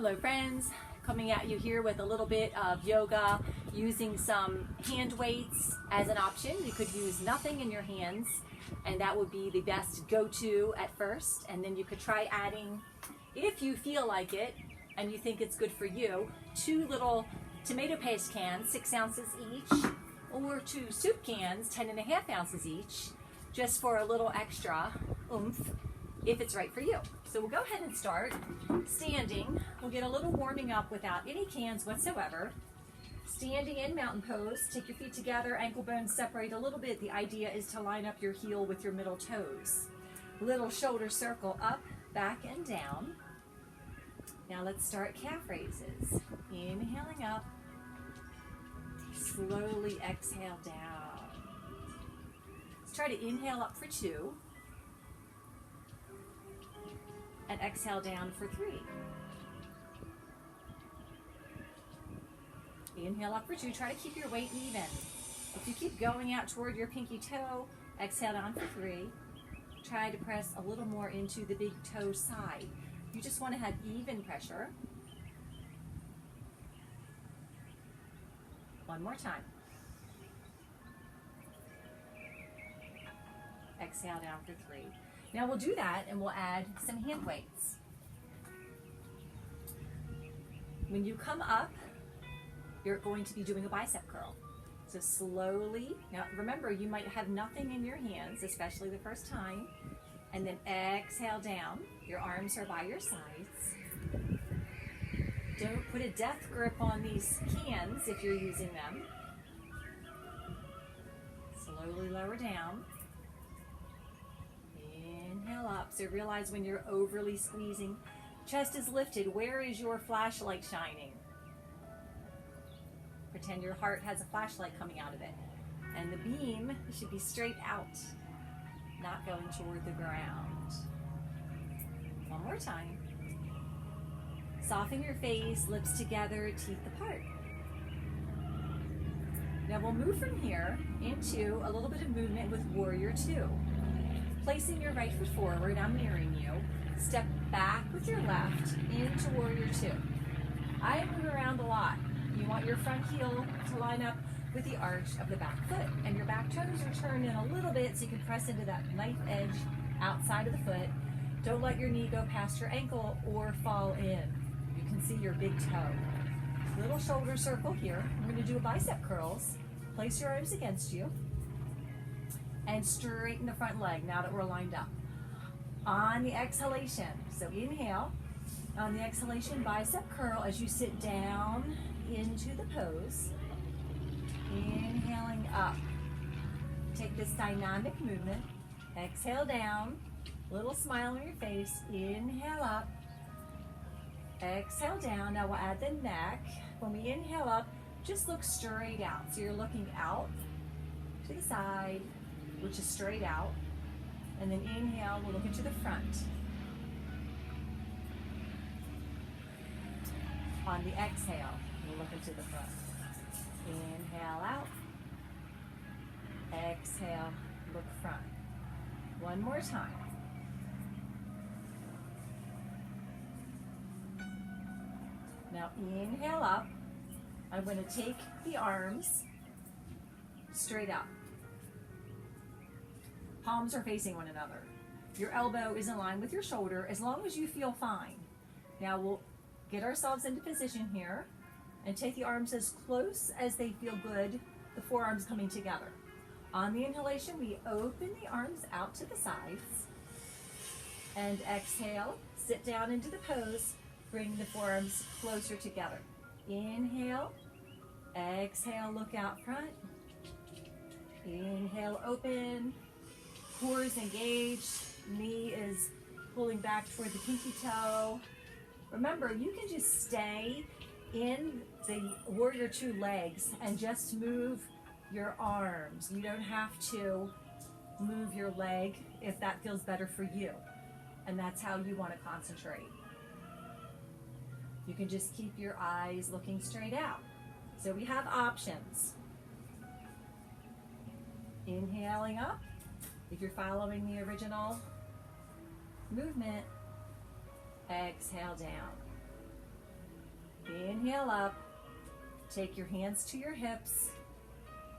Hello friends, coming at you here with a little bit of yoga using some hand weights as an option. You could use nothing in your hands and that would be the best go-to at first, and then you could try adding, if you feel like it and you think it's good for you, 2 little tomato paste cans, 6 ounces each, or 2 soup cans, 10.5 ounces each, just for a little extra oomph if it's right for you. So we'll go ahead and start standing. We'll get a little warming up without any cans whatsoever. Standing in mountain pose, take your feet together, ankle bones separate a little bit. The idea is to line up your heel with your middle toes. Little shoulder circle up, back, and down. Now let's start calf raises. Inhaling up, slowly exhale down. Let's try to inhale up for 2. And exhale down for 3. Inhale up for 2. Try to keep your weight even. If you keep going out toward your pinky toe, exhale down for 3. Try to press a little more into the big toe side. You just want to have even pressure. One more time. Exhale down for 3. Now we'll do that and we'll add some hand weights. When you come up, you're going to be doing a bicep curl. So slowly, now remember you might have nothing in your hands, especially the first time, and then exhale down. Your arms are by your sides. Don't put a death grip on these cans if you're using them. Slowly lower down. Inhale up. So realize when you're overly squeezing, chest is lifted. Where is your flashlight shining? Pretend your heart has a flashlight coming out of it. And the beam should be straight out, not going toward the ground. One more time. Soften your face, lips together, teeth apart. Now we'll move from here into a little bit of movement with Warrior 2. Placing your right foot forward, I'm mirroring you. Step back with your left into Warrior 2. I move around a lot. You want your front heel to line up with the arch of the back foot, and your back toes are turned in a little bit so you can press into that knife edge outside of the foot. Don't let your knee go past your ankle or fall in. You can see your big toe. Little shoulder circle here. We're going to do a bicep curls. Place your arms against you. And straighten the front leg now that we're lined up. On the exhalation, so inhale. On the exhalation, bicep curl as you sit down into the pose. Inhaling up. Take this dynamic movement. Exhale down. Little smile on your face. Inhale up. Exhale down. Now we'll add the neck. When we inhale up, just look straight out. So you're looking out to the side, which is straight out, and then inhale, we'll look into the front. On the exhale, we'll look into the front. Inhale out, exhale, look front. One more time. Now inhale up. I'm going to take the arms straight up. Palms are facing one another. Your elbow is in line with your shoulder as long as you feel fine. Now we'll get ourselves into position here and take the arms as close as they feel good, the forearms coming together. On the inhalation, we open the arms out to the sides and exhale, sit down into the pose, bring the forearms closer together. Inhale, exhale, look out front. Inhale, open. Core is engaged, knee is pulling back toward the pinky toe. Remember, you can just stay in the Warrior 2 legs and just move your arms. You don't have to move your leg if that feels better for you. And that's how you want to concentrate. You can just keep your eyes looking straight out. So we have options. Inhaling up. If you're following the original movement, exhale down. Inhale up. Take your hands to your hips,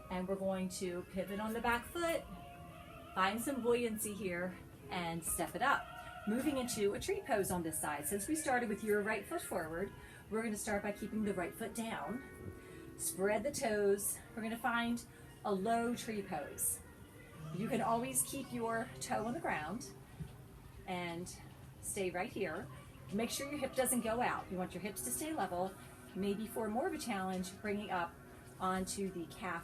and we're going to pivot on the back foot. Find some buoyancy here and step it up. Moving into a tree pose on this side. Since we started with your right foot forward, we're going to start by keeping the right foot down. Spread the toes. We're going to find a low tree pose. You can always keep your toe on the ground and stay right here. Make sure your hip doesn't go out. You want your hips to stay level. Maybe for more of a challenge, bringing up onto the calf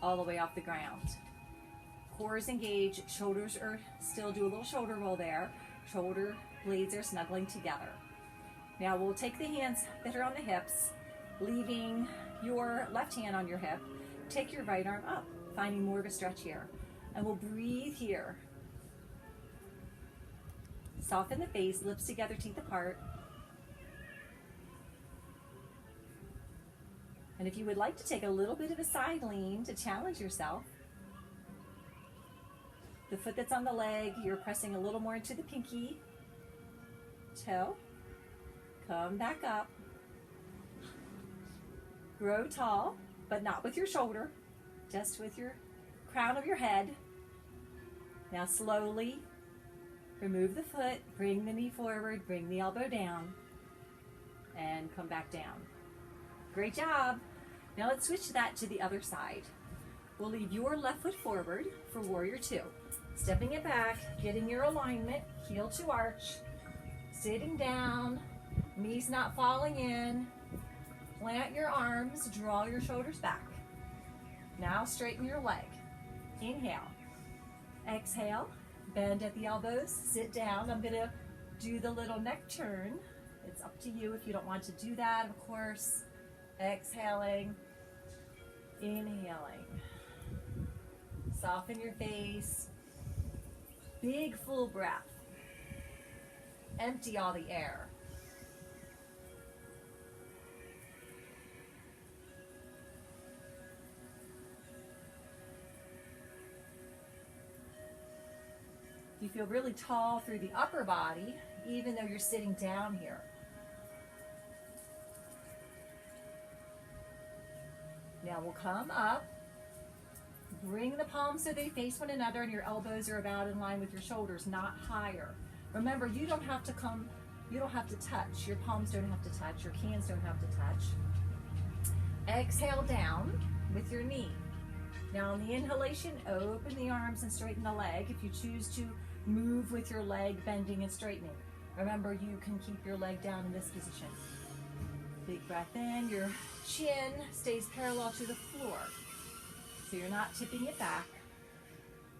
all the way off the ground. Core is engaged, shoulders are still, do a little shoulder roll there. Shoulder blades are snuggling together. Now we'll take the hands that are on the hips, leaving your left hand on your hip. Take your right arm up, finding more of a stretch here. And we'll breathe here. Soften the face, lips together, teeth apart. And if you would like to take a little bit of a side lean to challenge yourself, the foot that's on the leg, you're pressing a little more into the pinky toe. Come back up. Grow tall, but not with your shoulder, just with your crown of your head. Now slowly remove the foot, bring the knee forward, bring the elbow down, and come back down. Great job. Now let's switch that to the other side. We'll leave your left foot forward for warrior two. Stepping it back, getting your alignment, heel to arch, sitting down, knees not falling in. Plant your arms, draw your shoulders back. Now straighten your leg. Inhale. Exhale, bend at the elbows, sit down. I'm gonna do the little neck turn. It's up to you if you don't want to do that, of course. Exhaling, inhaling. Soften your face. Big full breath. Empty all the air. You feel really tall through the upper body, even though you're sitting down here. Now we'll come up, bring the palms so they face one another and your elbows are about in line with your shoulders, not higher. Remember, you don't have to touch. Your palms don't have to touch, your hands don't have to touch. Exhale down with your knee. Now on the inhalation, open the arms and straighten the leg. If you choose to move with your leg bending and straightening, remember you can keep your leg down in this position. Big breath in, your chin stays parallel to the floor. So you're not tipping it back.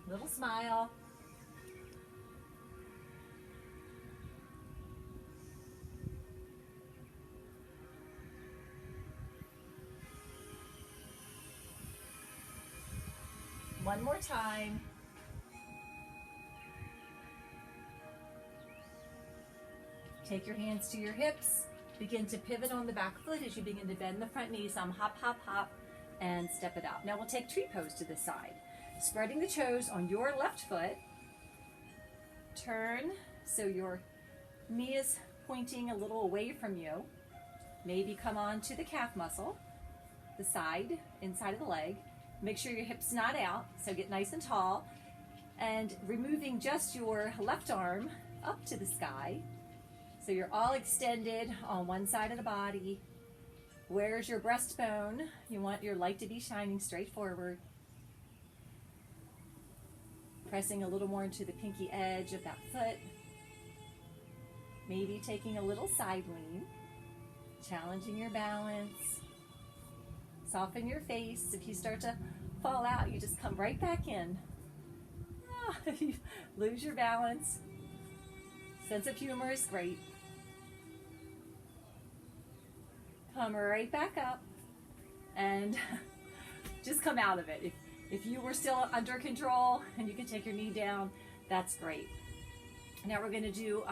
Little smile. One more time. Take your hands to your hips. Begin to pivot on the back foot as you begin to bend the front knee. Some hop, hop, hop, and step it out. Now we'll take tree pose to the side. Spreading the toes on your left foot. Turn so your knee is pointing a little away from you. Maybe come on to the calf muscle, the side, inside of the leg. Make sure your hips not out, so get nice and tall. And removing just your left arm up to the sky. So you're all extended on one side of the body. Where's your breastbone? You want your light to be shining straight forward. Pressing a little more into the pinky edge of that foot. Maybe taking a little side lean. Challenging your balance. Soften your face. If you start to fall out, you just come right back in. You lose your balance. Sense of humor is great. Come right back up and just come out of it. If you were still under control and you can take your knee down, that's great. Now we're going to do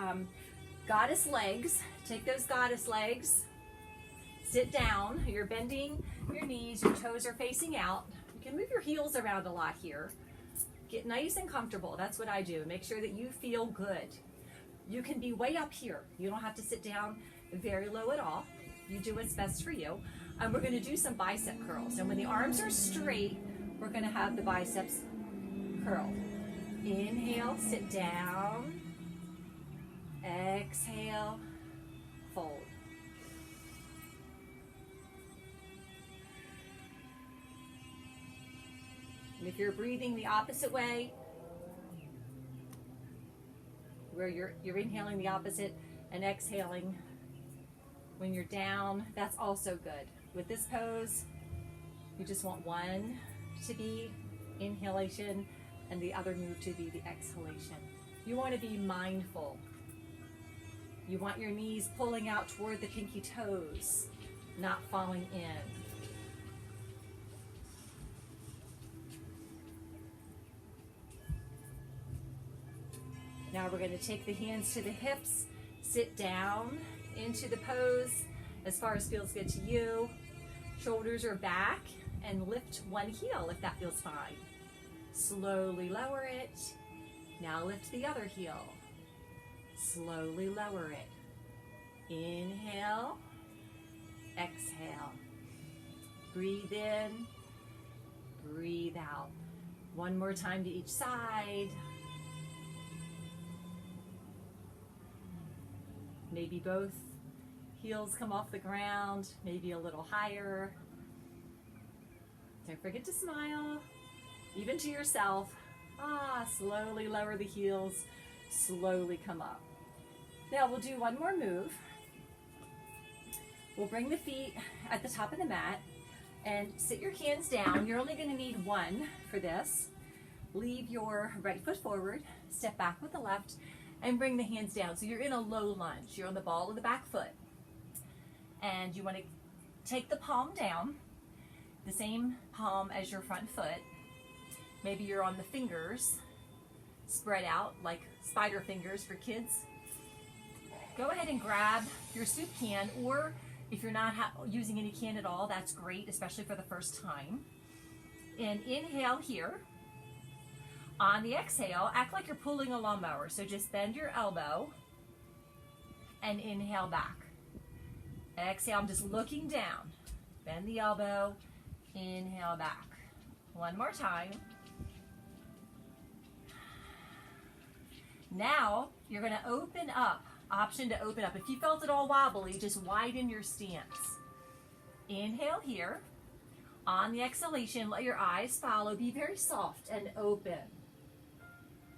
goddess legs. Take those goddess legs. Sit down. You're bending your knees. Your toes are facing out. You can move your heels around a lot here. Get nice and comfortable. That's what I do. Make sure that you feel good. You can be way up here. You don't have to sit down very low at all. You do what's best for you. And we're going to do some bicep curls. And when the arms are straight, we're going to have the biceps curl. Inhale, sit down. Exhale, fold. And if you're breathing the opposite way, where you're inhaling the opposite and exhaling when you're down, that's also good. With this pose, you just want one to be inhalation and the other move to be the exhalation. You want to be mindful. You want your knees pulling out toward the pinky toes, not falling in. Now we're going to take the hands to the hips, sit down into the pose as far as feels good to you. Shoulders are back and lift one heel if that feels fine. Slowly lower it. Now lift the other heel. Slowly lower it. Inhale, exhale. Breathe in, breathe out. One more time to each side. Maybe both heels come off the ground, maybe a little higher. Don't forget to smile, even to yourself. Slowly lower the heels, slowly come up. Now we'll do one more move. We'll bring the feet at the top of the mat and sit your hands down. You're only going to need one for this. Leave your right foot forward, step back with the left, and bring the hands down. So you're in a low lunge. You're on the ball of the back foot. And you want to take the palm down, the same palm as your front foot. Maybe you're on the fingers, spread out like spider fingers for kids. Go ahead and grab your soup can, or if you're not using any can at all, that's great, especially for the first time. And inhale here. On the exhale, act like you're pulling a lawnmower. So just bend your elbow and inhale back. Exhale, I'm just looking down. Bend the elbow, inhale back. One more time. Now, you're going to open up. Option to open up. If you felt it all wobbly, just widen your stance. Inhale here. On the exhalation, let your eyes follow. Be very soft and open.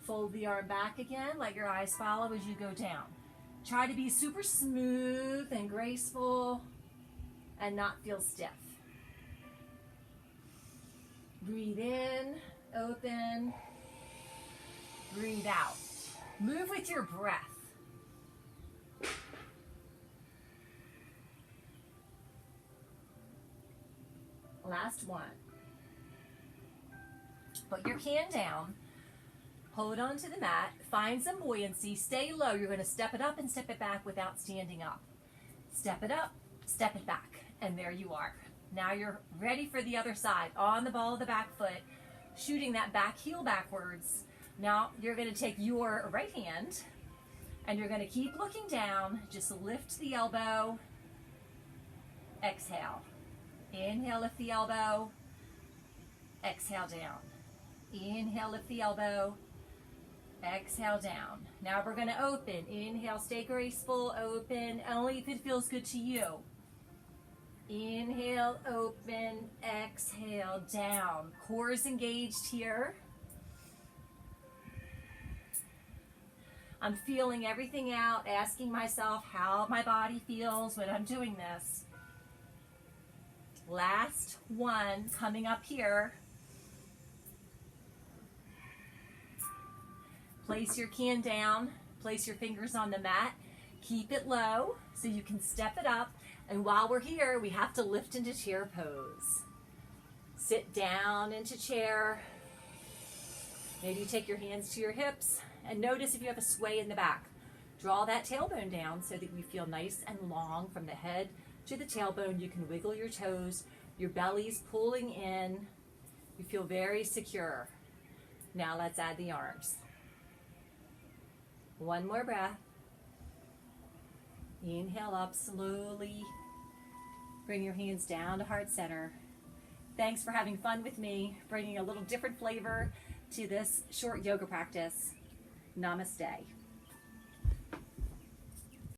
Fold the arm back again. Let your eyes follow as you go down. Try to be super smooth and graceful and not feel stiff. Breathe in, open, breathe out. Move with your breath. Last one. Put your can down. Hold on to the mat. Find some buoyancy. Stay low. You're going to step it up and step it back without standing up. Step it up, step it back. And there you are. Now you're ready for the other side. On the ball of the back foot, shooting that back heel backwards. Now you're going to take your right hand and you're going to keep looking down. Just lift the elbow. Exhale. Inhale, lift the elbow. Exhale down. Inhale, lift the elbow. Exhale down. Now we're going to open. Inhale, stay graceful, open, only if it feels good to you. Inhale, open, exhale, down. Core is engaged here. I'm feeling everything out, asking myself how my body feels when I'm doing this. Last one, coming up here. Place your can down, place your fingers on the mat, keep it low so you can step it up. And while we're here, we have to lift into chair pose. Sit down into chair. Maybe you take your hands to your hips and notice if you have a sway in the back. Draw that tailbone down so that you feel nice and long from the head to the tailbone. You can wiggle your toes. Your belly's pulling in. You feel very secure. Now let's add the arms. One more breath. Inhale up slowly. Bring your hands down to heart center. Thanks for having fun with me, bringing a little different flavor to this short yoga practice. Namaste.